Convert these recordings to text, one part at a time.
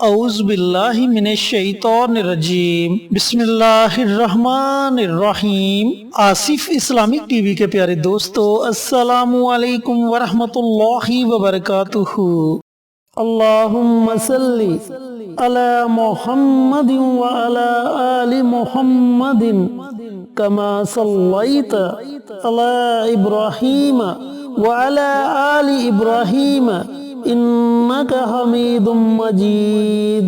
اعوذ باللہ من الشیطان الرجیم بسم اللہ الرحمن الرحیم۔ آصف اسلامک ٹی وی کے پیارے دوستو، السلام علیکم ورحمۃ اللہ وبرکاتہ۔ اللہم صلی علی محمد وعلی آل محمد کما صلیت علی ابراہیم وعلی آل ابراہیم انک حمید مجید۔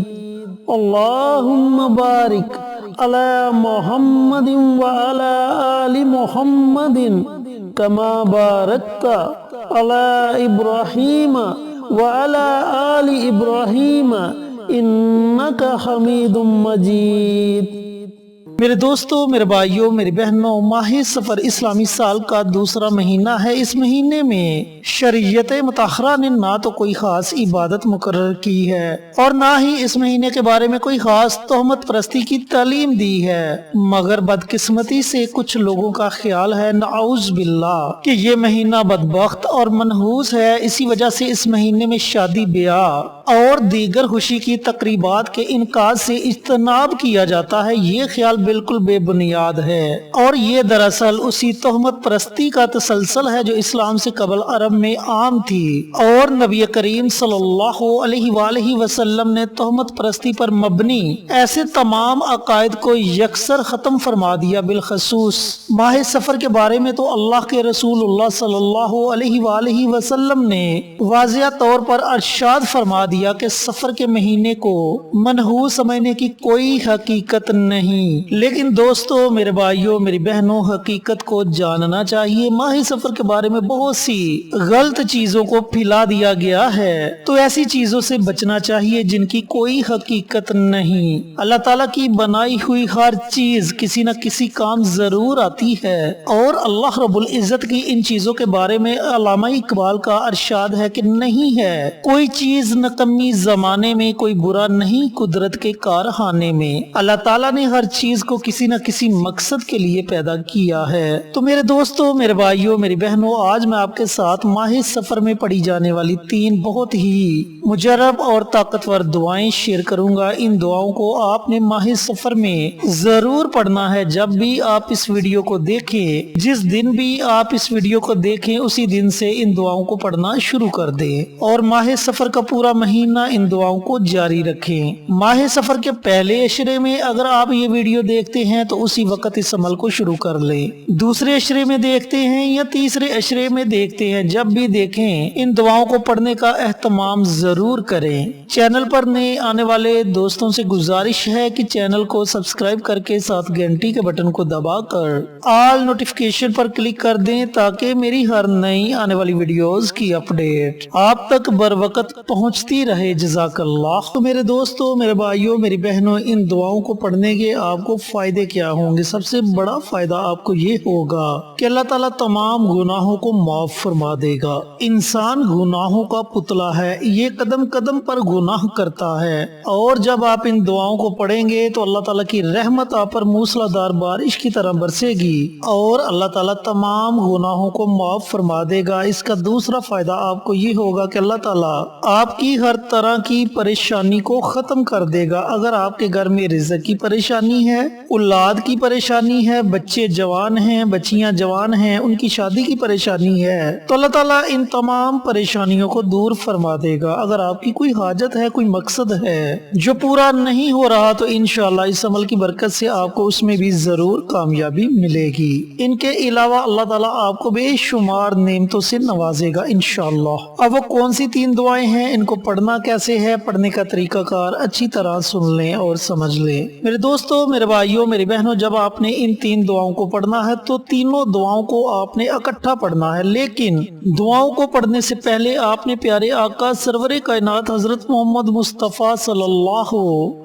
اللہم بارک علی محمد وعلی آل محمد کما بارکت علی ابراہیم وعلی آل ابراہیم انک حمید مجید۔ میرے دوستو، میرے بھائیوں، میری بہنوں، ماہ سفر اسلامی سال کا دوسرا مہینہ ہے۔ اس مہینے میں شریعت مطہرہ نے نہ تو کوئی خاص عبادت مقرر کی ہے اور نہ ہی اس مہینے کے بارے میں کوئی خاص تہمت پرستی کی تعلیم دی ہے، مگر بدقسمتی سے کچھ لوگوں کا خیال ہے، نعوذ باللہ، کہ یہ مہینہ بدبخت اور منحوس ہے، اسی وجہ سے اس مہینے میں شادی بیاہ اور دیگر خوشی کی تقریبات کے انعقاد سے اجتناب کیا جاتا ہے۔ یہ خیال بالکل بے بنیاد ہے اور یہ دراصل اسی تہمت پرستی کا تسلسل ہے جو اسلام سے قبل عرب میں عام تھی، اور نبی کریم صلی اللہ علیہ وآلہ وسلم نے تہمت پرستی پر مبنی ایسے تمام عقائد کو یکسر ختم فرما دیا۔ بالخصوص ماہ سفر کے بارے میں تو اللہ کے رسول اللہ صلی اللہ علیہ وآلہ وسلم نے واضح طور پر ارشاد فرما دیا کہ سفر کے مہینے کو منحوس سمجھنے کی کوئی حقیقت نہیں۔ لیکن دوستو، میرے بھائیوں، میری بہنوں، حقیقت کو جاننا چاہیے۔ ماہ سفر کے بارے میں بہت سی غلط چیزوں کو پھیلا دیا گیا ہے، تو ایسی چیزوں سے بچنا چاہیے جن کی کوئی حقیقت نہیں۔ اللہ تعالیٰ کی بنائی ہوئی ہر چیز کسی نہ کسی کام ضرور آتی ہے، اور اللہ رب العزت کی ان چیزوں کے بارے میں علامہ اقبال کا ارشاد ہے کہ نہیں ہے کوئی چیز نکمی زمانے میں، کوئی برا نہیں قدرت کے کارخانے میں۔ اللہ تعالیٰ نے ہر چیز کو کسی نہ کسی مقصد کے لیے پیدا کیا ہے۔ تو میرے دوستو، میرے بھائیوں، میری بہنوں، آج میں آپ کے ساتھ ماہ سفر میں پڑھی جانے والی 3 بہت ہی مجرب اور طاقتور دعائیں شیئر کروں گا۔ ان دعاؤں کو آپ نے ماہ سفر میں ضرور پڑھنا ہے۔ جب بھی آپ اس ویڈیو کو دیکھیں، جس دن بھی آپ اس ویڈیو کو دیکھیں، اسی دن سے ان دعاؤں کو پڑھنا شروع کر دیں اور ماہ سفر کا پورا مہینہ ان دعاؤں کو جاری رکھیں۔ ماہ سفر کے پہلے عشرے میں اگر آپ یہ ویڈیو دیکھتے ہیں تو اسی وقت اس عمل کو شروع کر لیں۔ دوسرے عشرے میں دیکھتے ہیں یا تیسرے عشرے میں دیکھتے ہیں، جب بھی دیکھیں ان دعاؤں کو پڑھنے کا اہتمام ضرور کریں۔ چینل پر نئے آنے والے دوستوں سے گزارش ہے کہ چینل کو سبسکرائب کر کے ساتھ گھنٹی کے بٹن کو دبا کر آل نوٹیفیکیشن پر کلک کر دیں تاکہ میری ہر نئی آنے والی ویڈیوز کی اپڈیٹ آپ تک بر وقت پہنچتی رہے۔ جزاک اللہ۔ تو میرے دوستوں، میرے بھائیوں، میری بہنوں، ان دعاؤں کو پڑھنے کے آپ کو فائدے کیا ہوں گے؟ سب سے بڑا فائدہ آپ کو یہ ہوگا کہ اللہ تعالیٰ تمام گناہوں کو معاف فرما دے گا۔ انسان گناہوں کا پتلا ہے، یہ قدم قدم پر گناہ کرتا ہے، اور جب آپ ان دعاؤں کو پڑھیں گے تو اللہ تعالیٰ کی رحمت آپ پر موسلا دار بارش کی طرح برسے گی اور اللہ تعالیٰ تمام گناہوں کو معاف فرما دے گا۔ اس کا دوسرا فائدہ آپ کو یہ ہوگا کہ اللہ تعالیٰ آپ کی ہر طرح کی پریشانی کو ختم کر دے گا۔ اگر آپ کے گھر میں رزق کی پریشانی ہے، اولاد کی پریشانی ہے، بچے جوان ہیں، بچیاں جوان ہیں، ان کی شادی کی پریشانی ہے، تو اللہ تعالیٰ ان تمام پریشانیوں کو دور فرما دے گا۔ اگر آپ کی کوئی حاجت ہے، کوئی مقصد ہے جو پورا نہیں ہو رہا، تو انشاءاللہ اس عمل کی برکت سے آپ کو اس میں بھی ضرور کامیابی ملے گی۔ ان کے علاوہ اللہ تعالیٰ آپ کو بے شمار نعمتوں سے نوازے گا انشاءاللہ۔ اب وہ کون سی 3 دعائیں ہیں، ان کو پڑھنا کیسے ہے، پڑھنے کا طریقہ کار اچھی طرح سن لیں اور سمجھ لیں۔ میرے دوستو، میرے بھائیوں، میری بہنوں، جب آپ نے ان 3 دعاؤں کو پڑھنا ہے تو تینوں دعاؤں کو آپ نے اکٹھا پڑھنا ہے، لیکن دعاؤں کو پڑھنے سے پہلے آپ نے پیارے آقا سرور کائنات حضرت محمد مصطفیٰ صلی اللہ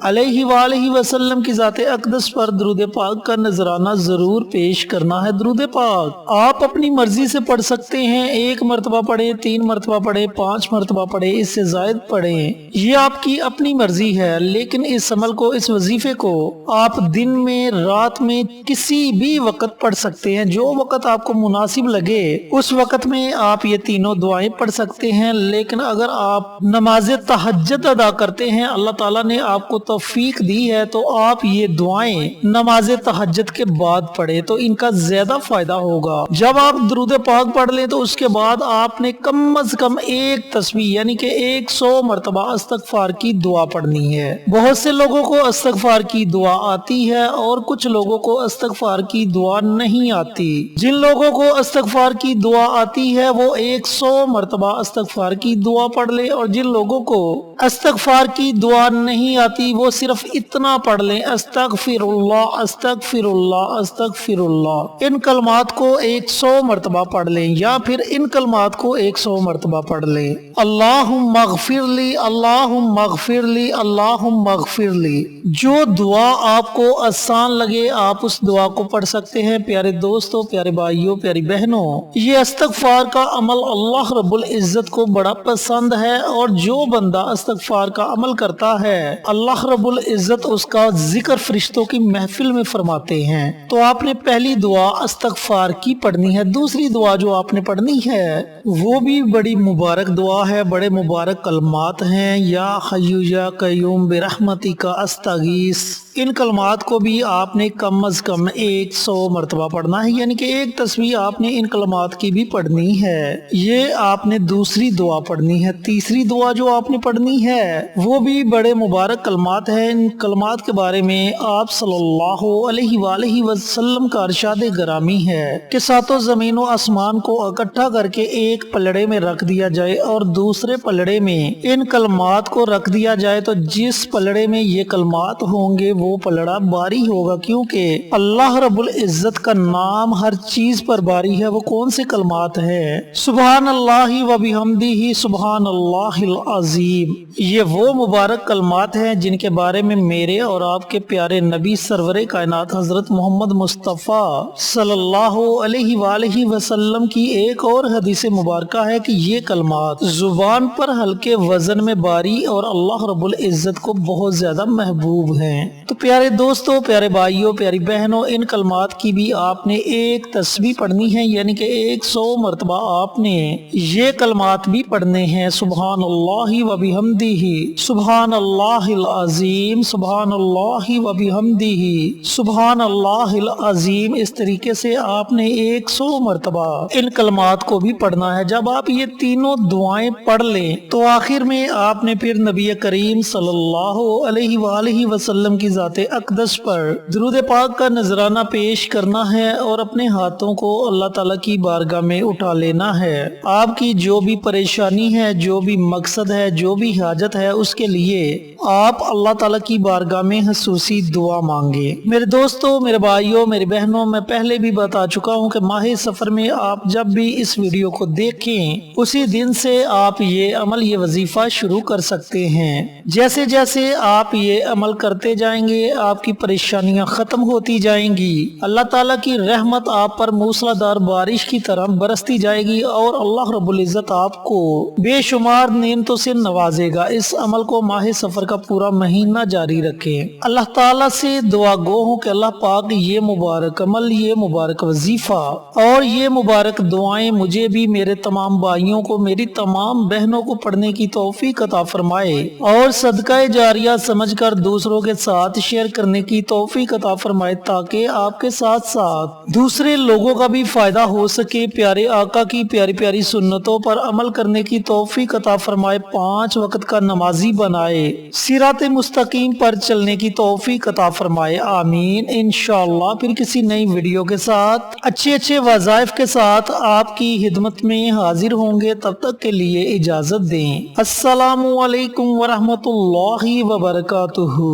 علیہ وآلہ وسلم کی ذات اقدس پر درود پاک کا نذرانہ ضرور پیش کرنا ہے۔ درود پاک آپ اپنی مرضی سے پڑھ سکتے ہیں، 1 مرتبہ پڑھیں، 3 مرتبہ پڑھیں، 5 مرتبہ پڑھیں، اس سے زائد پڑھیں، یہ آپ کی اپنی مرضی ہے، لیکن اس عمل کو، اس وظیفے کو آپ दिन में रात में किसी भी वक्त पढ़ सकते हैं। जो वक्त आपको मुनासिब लगे उस वक्त में आप ये तीनों दुआएं पढ़ सकते हैं। लेकिन अगर आप नमाज तहज्जुद अदा करते हैं, अल्लाह ताला ने आपको तौफीक दी है, तो आप ये दुआएं नमाज तहज्जुद के बाद पढ़े तो इनका ज्यादा फायदा होगा। जब आप दुरूद पाक पढ़ लें तो उसके बाद आपने कम अज कम एक तस्बीह यानी कि 100 मरतबा इस्तगफार की दुआ पढ़नी है। बहुत से लोगों को इस्तगफार की दुआ आती है और कुछ लोगों को इस्तगफार की दुआ नहीं आती। जिन लोगों को इस्तगफार की दुआ आती है वो 100 मरतबा इस्तगफार की दुआ पढ़ ले, और जिन लोगों को इस्तगफार की दुआ नहीं आती वो सिर्फ इतना पढ़ लें, अस्तगफिरुल्लाह अस्तगफिरुल्लाह अस्तगफिरुल्लाह। इन कलमात को 100 मरतबा पढ़ लें या फिर इन कलमात को 100 मरतबा पढ़ लें। अल्लाहुम्मा अग़फ़िरली अल्लाहुम्मा अग़फ़िरली अल्लाहुम्मा अग़फ़िरली। जो दुआ आपको आसान लगे आप उस दुआ को पढ़ सकते हैं। प्यारे दोस्तों, प्यारे भाइयों, प्यारी बहनों, ये इस्तगफार का अमल अल्लाह रब्बुल इज्जत को बड़ा पसंद है, और जो बंदा इस्तगफार का अमल करता है अल्लाह रब्बुल इज्जत उसका जिक्र फरिश्तों की महफिल में फरमाते हैं। तो आपने पहली दुआ इस्तगफार की पढ़नी है। दूसरी दुआ जो आपने पढ़नी है वो भी बड़ी मुबारक दुआ है, बड़े मुबारक कलमात हैं। या हय्यु या कय्यूम बिरहमतिका अस्तगीस। इन कलमात को भी आपने कम अज कम 100 मरतबा पढ़ना है, यानी कि एक तस्बीह आपने इन कलमात की भी पढ़नी है। ये आपने दूसरी दुआ पढ़नी है। तीसरी दुआ जो आपने पढ़नी है वो भी बड़े मुबारक कलमात है। इन कलमात के बारे में आप सल्लल्लाहु अलैहि वसल्लम का इरशाद गरामी है कि सातों जमीन व आसमान को इकट्ठा करके एक पलड़े में रख दिया जाए और दूसरे पलड़े में इन कलमात को रख दिया जाए, तो जिस पलड़े में ये कलमात होंगे वो पलड़ा बारी होगा, क्योंकि अल्लाह रब्बुल इज्जत का नाम हर चीज पर बारी है। वो कौन से कलमात है? सुभान अल्लाहि व बिहम्दिही सुभान अल्लाहिल अज़ीम। ये वो मुबारक कलमात हैं जिनके बारे में मेरे और आपके प्यारे नबी सरवरे कायनात हजरत मोहम्मद मुस्तफ़ा सल्लल्लाहु अलैहि वसल्लम की एक और हदीस मुबारका है कि ये कलमात जुबान पर हल्के वजन में बारी और अल्लाह रब्बुल इज्जत को बहुत ज्यादा महबूब हैं। तो प्यारे दोस्तों, प्यारे भाइयों, प्यारी बहनों, इन कलमात की भी आपने एक तस्बीह पढ़नी है, यानी कि 100 मरतबा आपने ये कलमात भी पढ़ने हैं। सुभान अल्लाहि व बिहम्दिही सुभान अल्लाहिल अज़ीम सुभान अल्लाहि व बिहम्दिही सुभान अल्लाहिल अज़ीम। इस तरीके से आपने 100 मरतबा इन कलमात को भी पढ़ना है। जब आप ये तीनों दुआएं पढ़ लें तो आखिर में आपने फिर नबी करीम सल्लल्लाहु अलैहि वसल्लम की ज़ाते अक़दस पर दुरूद पाक का नजराना पेश करना है और अपने हाथों को अल्लाह ताला की बारगाह में उठा लेना है। आपकी जो भी परेशानी है, जो भी मकसद है, जो भी हाजत है, उसके लिए आप अल्लाह ताला की बारगाह में खसूसी दुआ मांगे। मेरे दोस्तों, मेरे भाइयों, मेरी बहनों, मैं पहले भी बता चुका हूँ कि माह सफर में आप जब भी इस वीडियो को देखें उसी दिन से आप ये अमल, ये वजीफा शुरू कर सकते हैं। जैसे जैसे आप ये अमल करते जाएंगे आपकी परेशानियां खत्म होती जाएंगी। अल्लाह ताला की रहमत आप पर मूसलाधार बारिश की तरह बरसती जाएगी और अल्लाह रब्बुल इज्जत आपको बेशुमार नेमतों से नवाजेगा। इस अमल को माह सफर का पूरा महीना जारी रखें। अल्लाह ताला से दुआ गो हूँ कि अल्लाह पाक ये मुबारक अमल, ये मुबारक वजीफा और ये मुबारक दुआएं मुझे भी, मेरे तमाम भाइयों को, मेरी तमाम बहनों को पढ़ने की तौफीक अता फरमाए और सदका जारिया समझकर दूसरों के साथ शेयर करने की तौफीक अता फरमाए, ताकि आपके साथ साथ दूसरे लोगों का भी फायदा हो सके। प्यारे आका की प्यारी प्यारी सुन्नतों पर अमल करने की तौफीक अता फरमाए, 5 वक्त का नमाजी बनाए, सिराते मुस्तकीम पर चलने की तौफीक अता फरमाए। आमीन। इंशाअल्लाह फिर किसी नई वीडियो के साथ अच्छे अच्छे वज़ाइफ के साथ आपकी खिदमत में हाजिर होंगे। तब तक के लिए इजाजत दें। अस्सलामु अलैकुम व रहमतुल्लाहि व बरकातुहू।